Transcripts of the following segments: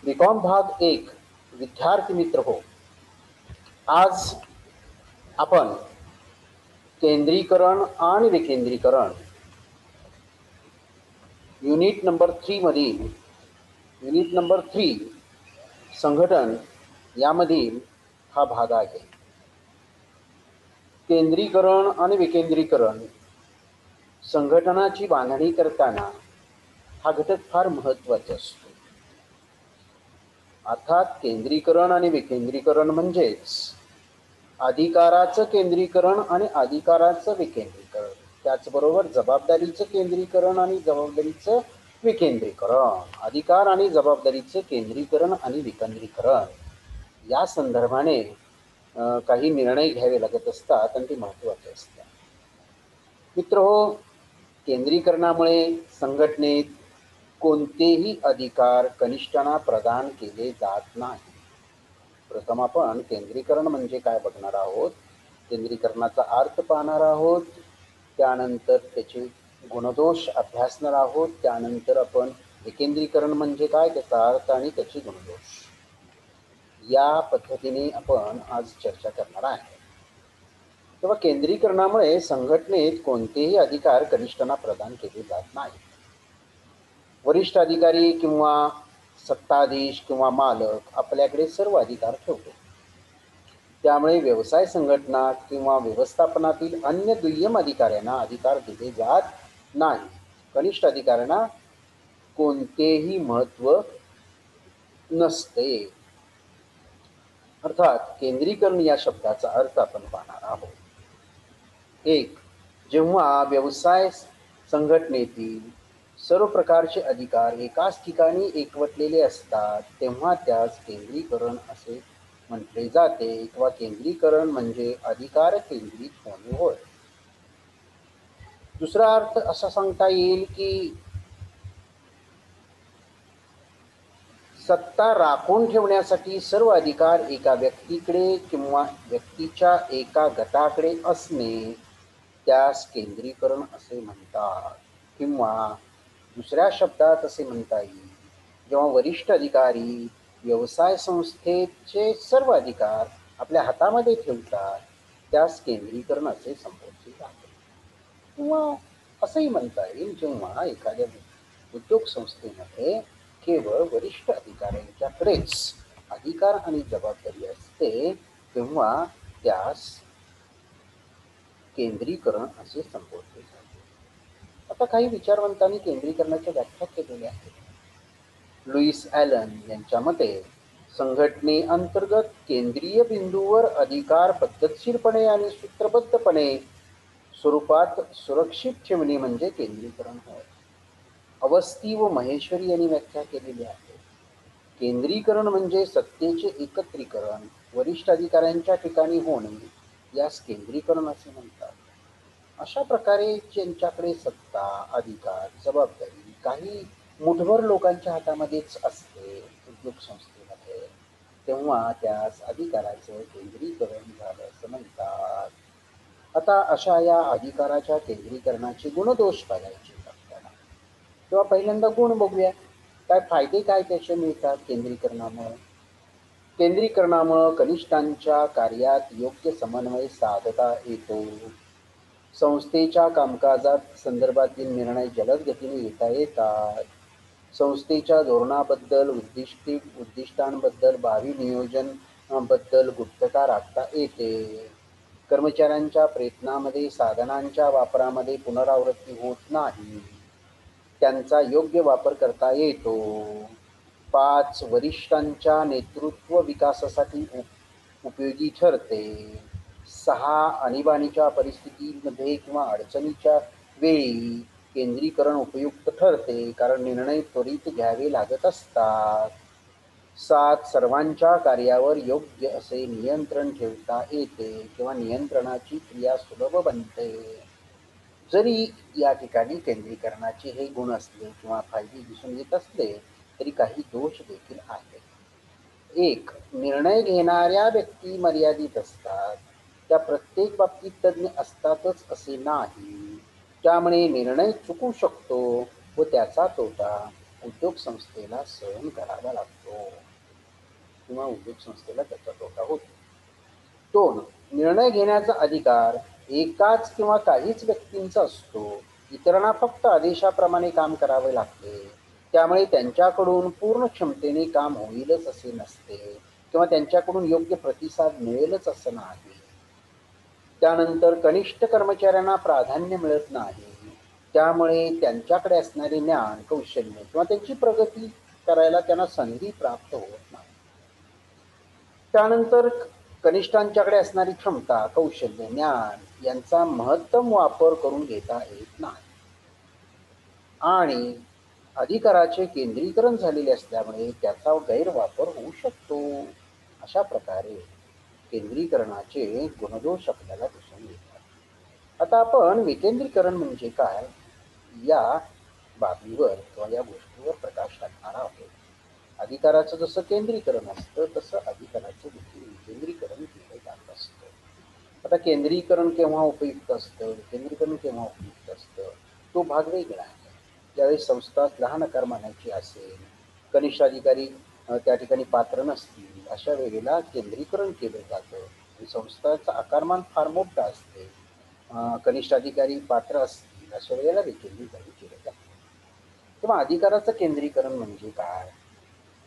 BCom भाग एक विद्यार्थी मित्र हो. आज आपण केंद्रीकरण आणि विकेंद्रीकरण युनिट नंबर 3 मधील युनिट नंबर 3 संघटन यामधील हा भाग आहे. केंद्रीकरण आणि विकेंद्रीकरण संघटनाची बांधणी करताना हा घटक फार महत्त्वाचा असतो. अर्थात केंद्रीकरण आणि विकेंद्रीकरण म्हणजेच अधिकाराचं केंद्रीकरण आणि अधिकाराचं विकेंद्रीकरण, त्याचबरोबर जबाबदारीचं केंद्रीकरण आणि जबाबदारीचं विकेंद्रीकरण, अधिकार आणि जबाबदारीचं केंद्रीकरण आणि विकेंद्रीकरण या संदर्भाने काही निर्णय घ्यावे लागत असतात आणि ते महत्त्वाचे असतात. मित्रहो, केंद्रीकरणामुळे संघटनेत कोणतेही अधिकार कनिष्ठांना प्रदान केले जात नाही. प्रथम आपण केंद्रीकरण म्हणजे काय बघणार आहोत, केंद्रीकरणाचा अर्थ पाहणार आहोत, त्यानंतर त्याचे गुणदोष अभ्यासणार आहोत, त्यानंतर आपण विकेंद्रीकरण म्हणजे काय, त्याचा अर्थ आणि त्याचे गुणदोष या पद्धतीने आपण आज चर्चा करणार आहे. तेव्हा केंद्रीकरणामुळे संघटनेत कोणतेही अधिकार कनिष्ठांना प्रदान केले जात नाहीत. वरिष्ठ अधिकारी किंवा सत्ताधीश किंवा मालक आपल्याकडे सर्व अधिकार ठेवतो. त्यामुळे व्यवसाय संघटना किंवा व्यवस्थापनातील अन्य दुय्यम अधिकाऱ्यांना अधिकार दिले जात नाही. कनिष्ठ अधिकाऱ्यांना कोणतेही महत्त्व नसते. अर्थात केंद्रीकरण या शब्दाचा अर्थ आपण पाहणार आहोत. एक, जेव्हा व्यवसाय संघटनेतील सर्व प्रकारचे अधिकार एकाच ठिकाणी एकवटलेले असतात तेव्हा त्यास केंद्रीकरण असे म्हटले जाते किंवा केंद्रीकरण म्हणजे अधिकार केंद्रित होणे होय. दुसरा अर्थ असा सांगता येईल की सत्ता राखून ठेवण्यासाठी सर्व अधिकार एका व्यक्तीकडे किंवा व्यक्तीच्या एका गटाकडे असणे त्यास केंद्रीकरण असे म्हणतात. किंवा दुसऱ्या शब्दात असे म्हणता येईल, जेव्हा वरिष्ठ अधिकारी व्यवसाय संस्थेचे सर्व अधिकार आपल्या हातामध्ये ठेवतात त्यास केंद्रीकरण असे संबोधले जाते. किंवा असंही म्हणता येईल, जेव्हा एखाद्या उद्योग संस्थेमध्ये केवळ वरिष्ठ अधिकाऱ्यांच्याकडेच अधिकार आणि जबाबदारी असते तेव्हा त्यास केंद्रीकरण असे संबोधले जाते. आता काही विचारवंतांनी केंद्रीकरणाच्या व्याख्या केलेल्या आहेत. लुईस ॲलन यांच्या मते संघटनेअंतर्गत केंद्रीय बिंदूवर अधिकार पद्धतशीरपणे आणि सूत्रबद्धपणे स्वरूपात सुरक्षित ठेवणे म्हणजे केंद्रीकरण होय. अवस्थी व महेश्वरी यांनी व्याख्या केलेली आहे. केंद्रीकरण म्हणजे सत्तेचे एकत्रीकरण वरिष्ठ अधिकाऱ्यांच्या ठिकाणी होणे यास केंद्रीकरण असे म्हणतात. अशा प्रकारे ज्यांच्याकडे सत्ता, अधिकार, जबाबदारी काही मुठभर लोकांच्या हातामध्येच असते उद्योग संस्थेमध्ये तेव्हा त्यास अधिकाराचं केंद्रीकरण झालं असं म्हणतात. आता अशा या अधिकाराच्या केंद्रीकरणाचे गुणदोष बघायचे आपल्याला. तेव्हा पहिल्यांदा गुण बघूया. काय फायदे काय त्याचे मिळतात केंद्रीकरणामुळे. केंद्रीकरणामुळे कनिष्ठांच्या कार्यात योग्य समन्वय साधता येतो. संस्थेच्या कामकाजात संदर्भातील निर्णय जलद गतीने घेता येतात. संस्थेच्या धोरणाबद्दल उद्दिष्टांबद्दल भावी नियोजन बद्दल गुप्तता राखता येते. कर्मचाऱ्यांच्या प्रयत्नामध्ये साधनांच्या वापरामध्ये पुनरावृत्ती होत नाही, त्यांचा योग्य वापर करता येतो. 5, वरिष्ठांच्या नेतृत्व विकासासाठी उपयोगी ठरते. 6, आणीबाणीच्या परिस्थितीमध्ये किंवा अडचणीच्या वेळी केंद्रीकरण उपयुक्त ठरते कारण निर्णय त्वरित घ्यावे लागत असतात. 7, सर्वांच्या कार्यावर योग्य असे नियंत्रण ठेवता येते किंवा नियंत्रणाची क्रिया सुलभ बनते. जरी या ठिकाणी केंद्रीकरणाचे हे गुण असले किंवा फायदे दिसून येत असले तरी काही दोष देखील आहेत. 1, निर्णय घेणाऱ्या व्यक्ती मर्यादित असतात. त्या प्रत्येक बाबतीत तज्ज्ञ असतातच असे नाही, त्यामुळे निर्णय चुकू शकतो व त्याचा तोटा उद्योग संस्थेला सहन करावा लागतो किंवा उद्योग संस्थेला त्याचा तोटा होतो. 2. निर्णय घेण्याचा अधिकार एकाच किंवा काहीच व्यक्तींचा असतो. इतरांना फक्त आदेशाप्रमाणे काम करावे लागते. त्यामुळे त्यांच्याकडून पूर्ण क्षमतेने काम होईलच असे नसते किंवा त्यांच्याकडून योग्य प्रतिसाद मिळेलच असं नाही. त्यानंतर कनिष्ठ कर्मचाऱ्यांना प्राधान्य मिळत नाही. त्यामुळे त्यांच्याकडे असणारे ज्ञान, कौशल्य किंवा त्यांची प्रगती करायला त्यांना संधी प्राप्त होत नाही. त्यानंतर कनिष्ठांच्याकडे असणारी क्षमता, कौशल्य, ज्ञान यांचा महत्तम वापर करून घेता येत नाही. आणि अधिकाराचे केंद्रीकरण झालेले असल्यामुळे त्याचा गैरवापर होऊ शकतो. अशा प्रकारे केंद्रीकरणाचे गुणदोष आपल्याला दिसून येतात. आता आपण विकेंद्रीकरण म्हणजे काय या बाबीवर किंवा या गोष्टीवर प्रकाश टाकणार आहोत. अधिकाराचं जसं केंद्रीकरण असतं तसं अधिकाराचं विकेंद्रीकरण केलं जात असतं. आता केंद्रीकरण केव्हा उपयुक्त असतं, विकेंद्रीकरण केव्हा उपयुक्त असतं, तो भाग वेगळा आहे. ज्यावेळी संस्था लहान आकारमानाची असेल, कनिष्ठ अधिकारी त्या ठिकाणी पात्र नसतील, अशा वेळेला केंद्रीकरण केलं जातं. आणि संस्थाचं आकारमान फार मोठं असते, कनिष्ठ अधिकारी पात्र असतील, अशा वेळेला विकेंद्रीकरण केलं जातं. तेव्हा अधिकाराचं केंद्रीकरण म्हणजे काय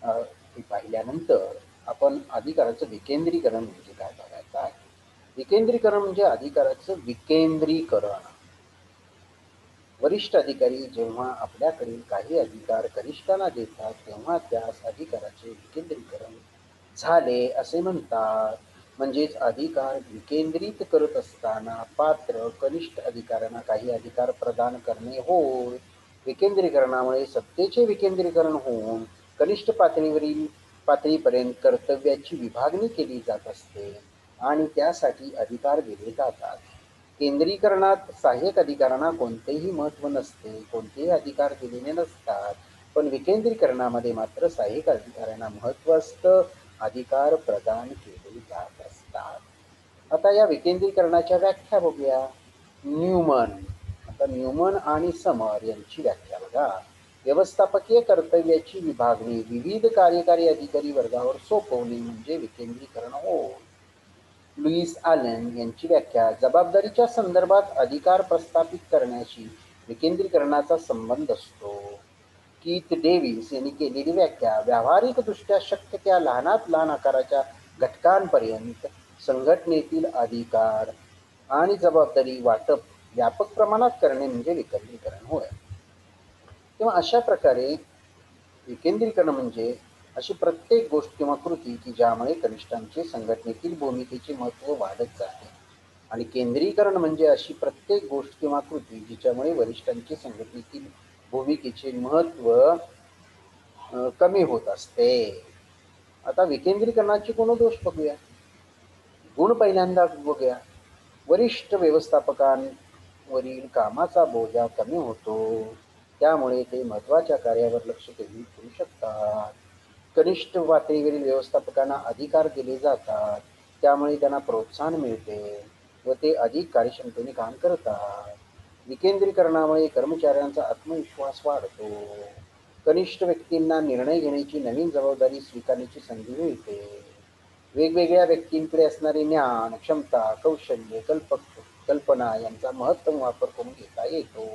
हे पाहिल्यानंतर आपण अधिकाराचं विकेंद्रीकरण म्हणजे काय बघायचं आहे. विकेंद्रीकरण म्हणजे अधिकाराचं विकेंद्रीकरण. वरिष्ठ अधिकारी जेव्हा आपल्याकडील काही अधिकार कनिष्ठांना देतात तेव्हा त्यास अधिकाराचे विकेंद्रीकरण झाले असे म्हणतात. म्हणजेच अधिकार विकेंद्रित करत असताना पात्र कनिष्ठ अधिकाऱ्यांना काही अधिकार प्रदान करणे होय. विकेंद्रीकरणामुळे सत्तेचे विकेंद्रीकरण होऊन कनिष्ठ पातळीपर्यंत कर्तव्याची विभागणी केली जात असते आणि त्यासाठी अधिकार दिले जातात. केंद्रीकरणात सहाय्यक अधिकाऱ्यांना कोणतेही महत्त्व नसते, कोणतेही अधिकार दिलेले नसतात. पण विकेंद्रीकरणामध्ये मात्र सहाय्यक अधिकाऱ्यांना महत्त्व असतं, अधिकार प्रदान केले जात असतात. आता या विकेंद्रीकरणाच्या व्याख्या बघूया. न्यूमन आणि समर यांची व्याख्या बघा. व्यवस्थापकीय कर्तव्याची विभागणी विविध कार्यकारी अधिकारी वर्गावर सोपवणे म्हणजे विकेंद्रीकरण होय. लुईस ॲलन यांची व्याख्या जबाबदारीच्या संदर्भात अधिकार प्रस्थापित करण्याशी विकेंद्रीकरणाचा संबंध असतो. कीथ डेव्हिस यांनी केलेली व्याख्या व्यावहारिकदृष्ट्या शक्य त्या लहानात लहान आकाराच्या घटकांपर्यंत संघटनेतील अधिकार आणि जबाबदारी वाटप व्यापक प्रमाणात करणे म्हणजे विकेंद्रीकरण होय. तेव्हा अशा प्रकारे विकेंद्रीकरण म्हणजे अशी प्रत्येक गोष्ट किंवा कृती की ज्यामुळे कनिष्ठांचे संघटनेतील भूमिकेचे महत्त्व वाढत जाते. आणि केंद्रीकरण म्हणजे अशी प्रत्येक गोष्ट किंवा कृती जिच्यामुळे वरिष्ठांचे संघटनेतील भूमिकेचे महत्त्व कमी होत असते. आता विकेंद्रीकरणाचे गुणदोष बघूया. गुण पहिल्यांदा बघूया. वरिष्ठ व्यवस्थापकांवरील कामाचा बोजा कमी होतो. त्यामुळे ते महत्त्वाच्या कार्यावर लक्ष केंद्रित करू शकतात. कनिष्ठ पातळीवरील व्यवस्थापकांना अधिकार दिले जातात. त्यामुळे त्यांना प्रोत्साहन मिळते व ते अधिक कार्यक्षमतेने काम करतात. विकेंद्रीकरणामुळे कर्मचाऱ्यांचा आत्मविश्वास वाढतो. कनिष्ठ व्यक्तींना निर्णय घेण्याची नवीन जबाबदारी स्वीकारण्याची संधी मिळते. वेगवेगळ्या व्यक्तींकडे असणारे ज्ञान, क्षमता, कौशल्य, कल्पना यांचा महत्तम वापर करून घेता येतो.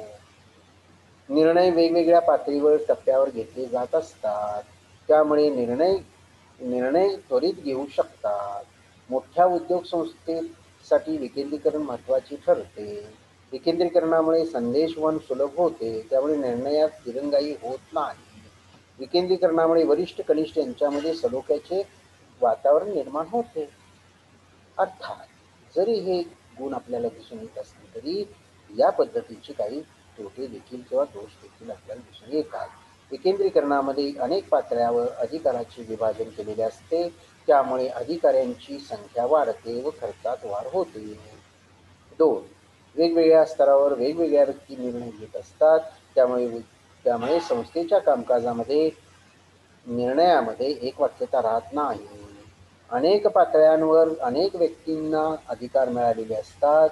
निर्णय वेगवेगळ्या पातळीवर टप्प्यावर घेतले जात असतात. त्यामुळे निर्णय त्वरित घेऊ शकतात. मोठ्या उद्योग संस्थेसाठी विकेंद्रीकरण महत्त्वाचे ठरते. विकेंद्रीकरणामुळे संदेशवहन सुलभ होते. त्यामुळे निर्णयात दिरंगाई होत नाही. विकेंद्रीकरणामुळे वरिष्ठ कनिष्ठ यांच्यामध्ये सलोख्याचे वातावरण निर्माण होते. अर्थात जरी हे गुण आपल्याला दिसून येत असले तरी या पद्धतीचे काही तोटे देखील किंवा दोष देखील आपल्याला दिसून येतात. विकेंद्रीकरणामध्ये अनेक पातळ्यावर अधिकाराचे विभाजन केलेले असते. त्यामुळे अधिकाऱ्यांची संख्या वाढते व खर्चात वाढ होते. 2. वेगवेगळ्या स्तरावर वेगवेगळ्या व्यक्ती निर्णय घेत असतात. त्यामुळे संस्थेच्या कामकाजामध्ये निर्णयामध्ये एकवाक्यता राहत नाही. अनेक पातळ्यांवर अनेक व्यक्तींना अधिकार मिळालेले असतात.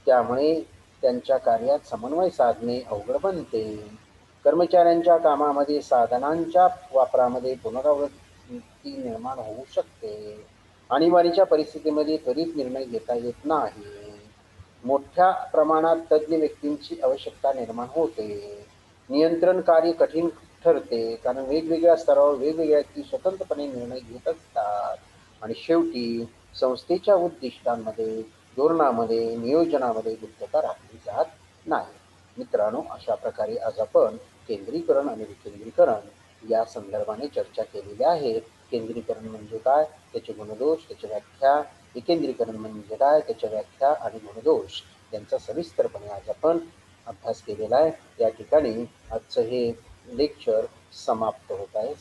त्यामुळे त्यांच्या कार्यात समन्वय साधणे अवघड बनते. कर्मचाऱ्यांच्या कामामध्ये साधनांच्या वापरामध्ये पुनरावृत्ती निर्माण होऊ शकते. आणीबाणीच्या परिस्थितीमध्ये त्वरित निर्णय घेता येत नाही. मोठ्या प्रमाणात तज्ज्ञ व्यक्तींची आवश्यकता निर्माण होते. नियंत्रण कार्य कठीण ठरते कारण वेगवेगळ्या स्तरावर वेगवेगळ्या व्यक्ती स्वतंत्रपणे निर्णय घेत असतात. आणि शेवटी संस्थेच्या उद्दिष्टांमध्ये, धोरणामध्ये, नियोजनामध्ये गुप्तता राखली जात नाही. मित्रांनो, अशा प्रकारे आज आपण केंद्रीकरण आणि विकेंद्रीकरण या संदर्भाने चर्चा केलेली आहे. केंद्रीकरण म्हणजे काय, त्याचे गुणदोष, त्याची व्याख्या, विकेंद्रीकरण म्हणजे काय, त्याच्या व्याख्या आणि गुणदोष यांचा सविस्तरपणे आज आपण अभ्यास केलेला आहे. या ठिकाणी आजचं हे लेक्चर समाप्त होत आहे.